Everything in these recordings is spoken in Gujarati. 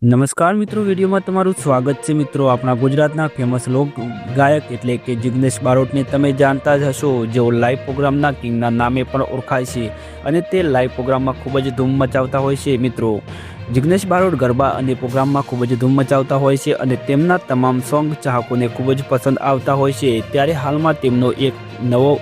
નમસ્કાર મિત્રો, વિડીયોમાં તમારું સ્વાગત છે। મિત્રો, આપણા ગુજરાતના ફેમસ લોક ગાયક એટલે કે જિગ્નેશ બારોટને તમે જાણતા જ હશો, જેઓ લાઈવ પ્રોગ્રામના કિંગના નામે પણ ઓળખાય છે અને તે લાઈવ પ્રોગ્રામમાં ખૂબ જ ધૂમ મચાવતા હોય છે। મિત્રો, જિગ્નેશ બારોટ ગરબા અને પ્રોગ્રામમાં ખૂબ જ ધૂમ મચાવતા હોય છે અને તેમના તમામ સોંગ ચાહકોને ખૂબ જ પસંદ આવતા હોય છે। ત્યારે હાલમાં તેમનો એક નવો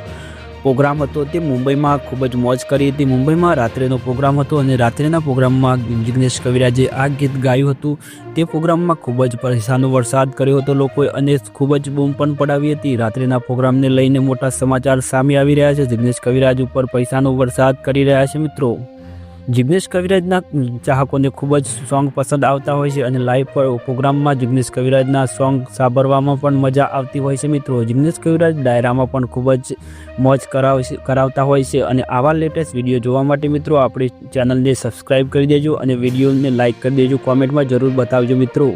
પ્રોગ્રામ હતો, તે મુંબઈમાં ખૂબ જ મોજ કરી હતી। મુંબઈમાં રાત્રેનો પ્રોગ્રામ હતો અને રાત્રેના પ્રોગ્રામમાં જિગ્નેશ કવિરાજે આ ગીત ગાયું હતું। તે પ્રોગ્રામમાં ખૂબ જ પૈસાનો વરસાદ કર્યો હતો લોકોએ અને ખૂબ જ બૂમ પણ પડાવી હતી। રાત્રેના પ્રોગ્રામને લઈને મોટા સમાચાર સામે આવી રહ્યા છે। જિગ્નેશ કવિરાજ ઉપર પૈસાનો વરસાદ કરી રહ્યા છે। મિત્રો, જિગ્નેશ કવિરાજના ચાહકોને ખૂબ જ સોંગ પસંદ આવતા હોય છે અને લાઈવ પ્રોગ્રામમાં જિગ્નેશ કવિરાજના સોંગ સાંભળવામાં પણ મજા આવતી હોય છે। મિત્રો, જિગ્નેશ કવિરાજ ડાયરામાં પણ ખૂબ જ મોજ કરાવતા હોય છે અને આવા લેટેસ્ટ વિડીયો જોવા માટે મિત્રો આપણી ચેનલને સબસ્ક્રાઈબ કરી દેજો અને વિડીયોને લાઇક કરી દેજો। કોમેન્ટમાં જરૂર બતાવજો મિત્રો।